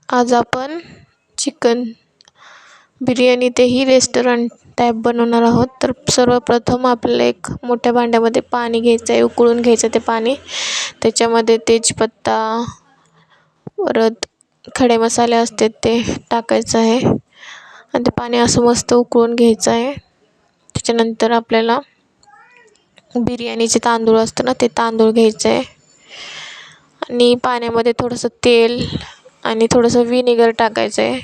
आज आपण चिकन बिर्याणी तेही रेस्टॉरंट टाईप बनवणार आहोत. तर सर्वप्रथम आपल्याला एक मोठ्या भांड्यामध्ये पाणी घ्यायचं आहे, उकळून घ्यायचं ते पाणी. त्याच्यामध्ये तेजपत्ता, परत खडे मसाले असतात ते टाकायचं आहे आणि ते पाणी असं मस्त उकळून घ्यायचं आहे. त्याच्यानंतर आपल्याला बिर्याणीचे तांदूळ असतं ना, ते तांदूळ घ्यायचं आहे आणि पाण्यामध्ये थोडंसं तेल आणि थोडंसं विनेगर टाकायचं आहे.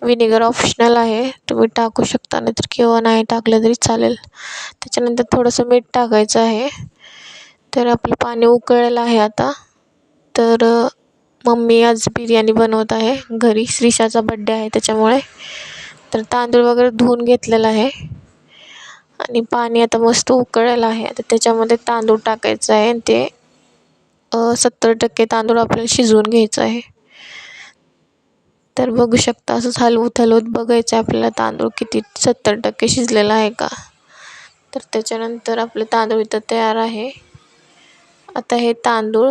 विनेगर ऑप्शनल आहे, तुम्ही टाकू शकता नाहीतर किंवा नाही टाकलं तरी चालेल. त्याच्यानंतर थोडंसं मीठ टाकायचं आहे. तर आपलं पाणी उकळलेलं आहे आता. तर मम्मी आज बिर्याणी बनवत आहे घरी, श्रीषाचा बड्डे आहे त्याच्यामुळे. तर तांदूळ वगैरे धुवून घेतलेला आहे आणि पाणी आता मस्त उकळलेलं आहे. आता त्याच्यामध्ये तांदूळ टाकायचं आहे आणि ते 70% तांदूळ आपल्याला शिजवून घ्यायचं आहे. तर बघू शकता, असंच हलवत बघायचं आहे आपल्याला तांदूळ किती 70% शिजलेला आहे का. तर त्याच्यानंतर आपले तांदूळ इथं तयार आहे. आता हे तांदूळ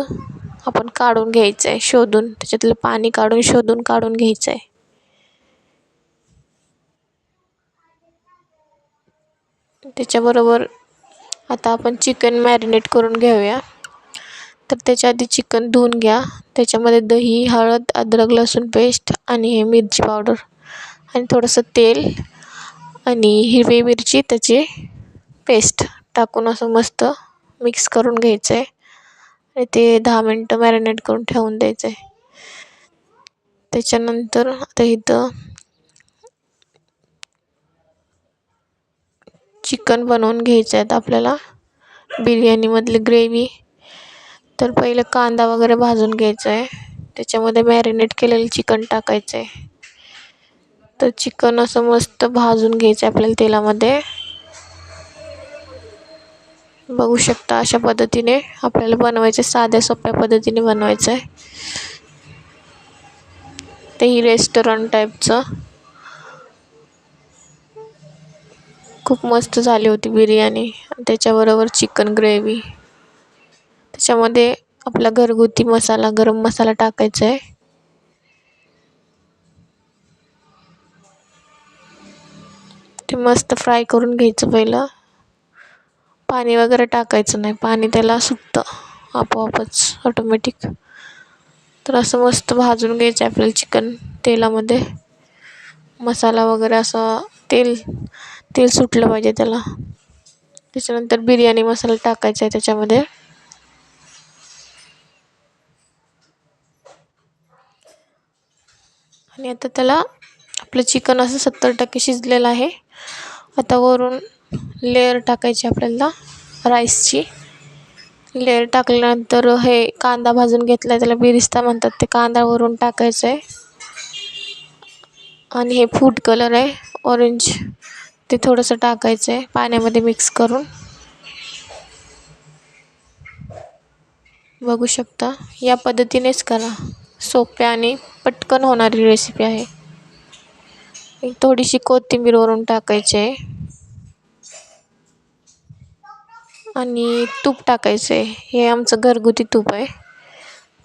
आपण काढून घ्यायचं आहे, शोधून त्याच्यातलं पाणी शोधून काढून घ्यायचं आहे. त्याच्याबरोबर आता आपण चिकन मॅरिनेट करून घेऊया. तर त्याच्या आधी चिकन धुवून घ्या. त्याच्यामध्ये दही, हळद, अद्रक लसूण पेस्ट आणि हे मिरची पावडर आणि थोडंसं तेल आणि हिरवी मिरची त्याची पेस्ट टाकून असं मस्त मिक्स करून घ्यायचं आहे आणि ते 10 मिनटं मॅरिनेट करून ठेवून द्यायचं आहे. त्याच्यानंतर आता इथं चिकन बनवून घ्यायचं आहे आपल्याला, बिर्याणीमधली ग्रेव्ही. तर पहिलं कांदा वगैरे भाजून घ्यायचा आहे, त्याच्यामध्ये मॅरिनेट केलेलं चिकन टाकायचं आहे. तर चिकन असं मस्त भाजून घ्यायचं आहे आपल्याला तेलामध्ये. बघू शकता अशा पद्धतीने आपल्याला बनवायचं, साध्या सोप्या पद्धतीने बनवायचं आहे. तेही रेस्टॉरंट टाईपचं. खूप मस्त झाली होती बिर्याणी. त्याच्याबरोबर चिकन ग्रेव्ही. त्याच्यामध्ये आपला घरगुती मसाला, गरम मसाला टाकायचा आहे. ते मस्त फ्राय करून घ्यायचं पहिलं. पाणी वगैरे टाकायचं नाही, पाणी त्याला सुटतं आपोआपच ऑटोमॅटिक. तर असं मस्त भाजून घ्यायचं आहे आपल्याला चिकन तेलामध्ये. मसाला वगैरे असं तेल सुटलं पाहिजे त्याला. त्याच्यानंतर बिर्याणी मसाला टाकायचा आहे त्याच्यामध्ये. आणि आता त्याला आपलं चिकन असं 70% शिजलेलं आहे. आता वरून लेअर टाकायची आपल्याला राईसची. लेअर टाकल्यानंतर हे कांदा भाजून घेतला आहे, त्याला बिरिस्ता म्हणतात, ते कांदा वरून टाकायचं आहे. आणि हे फूड कलर आहे ऑरेंज, ते थोडंसं टाकायचं आहे पाण्यामध्ये मिक्स करून. बघू शकता, या पद्धतीनेच करा. सोप्या आणि पटकन होणारी रेसिपी आहे. एक थोडीशी कोथिंबीर वरून टाकायची आहे आणि तूप टाकायचं आहे. हे आमचं घरगुती तूप आहे,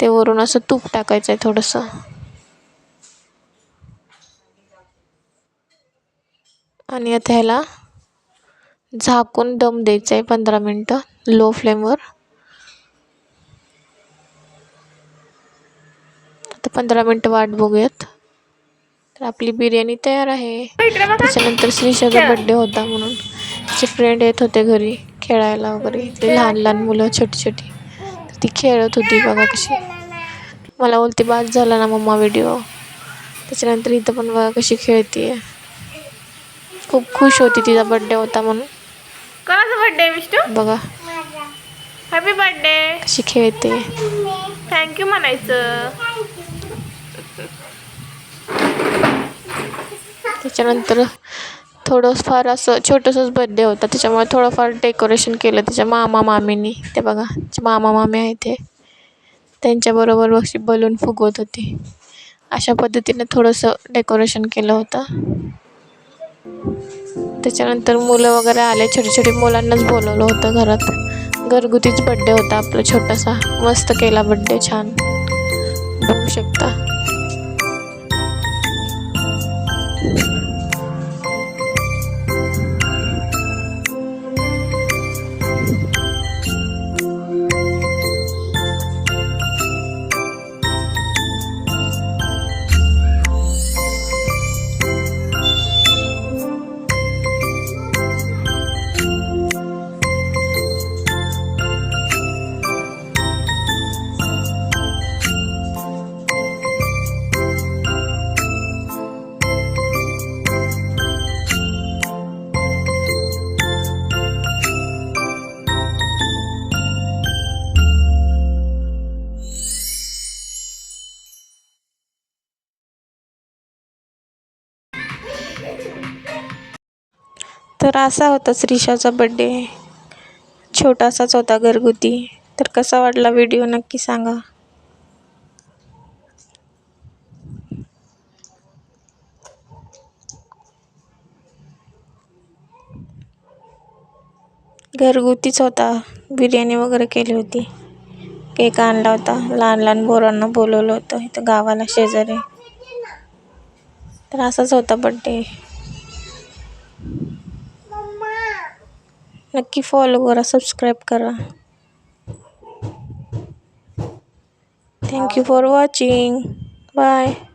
ते वरून असं तूप टाकायचं आहे थोडंसं. आणि आता ह्याला झाकून दम द्यायचा आहे 15 मिनटं लो फ्लेमवर. आता 15 मिनटं वाट बघूयात. तर आपली बिर्याणी तयार आहे. त्याच्यानंतर श्रीषाचा बड्डे होता म्हणून तिचे फ्रेंड येत होते घरी खेळायला वगैरे. ते लहान मुलं छोटी. तर ती खेळत होती बघा कशी. मला बोलते बाद झाला ना मम्मा व्हिडिओ. त्याच्यानंतर इथं पण बघा कशी खेळते. खूप खुश होती, तिचा बड्डे होता म्हणून. कोणाचा बड्डे विष्णू? बघा हॅपी बर्थडे. कशी खेळते. थँक्यू म्हणायचं. त्याच्यानंतर थोडंफार असं छोटंसंच बर्थडे होता, त्याच्यामुळे थोडंफार डेकोरेशन केलं तिच्या मामा मामींनी. ते बघा मामा मामी आहे ते, त्यांच्याबरोबर अशी बलून फुगवत होती. अशा पद्धतीने थोडंसं डेकोरेशन केलं होतं. त्याच्यानंतर मुलं वगैरे आले, छोटी मुलांनाच बोलवलं होतं घरात. घरगुतीच बड्डे होता आपला छोटासा. मस्त केला बड्डे, छान बघू शकता. तर असा होता श्रीशाचा बड्डे. छोटासाच होता, घरगुती. तर कसा वाटला व्हिडिओ नक्की सांगा. घरगुतीच होता. बिर्याणी वगैरे केली होती. केक आणला होता. लहान लहान पोरांना बोलवलं होतं इथं गावाला शेजारी. तर असाच होता बड्डे. नक्की फॉलो करा, सबस्क्राईब करा. Thank you for watching. बाय.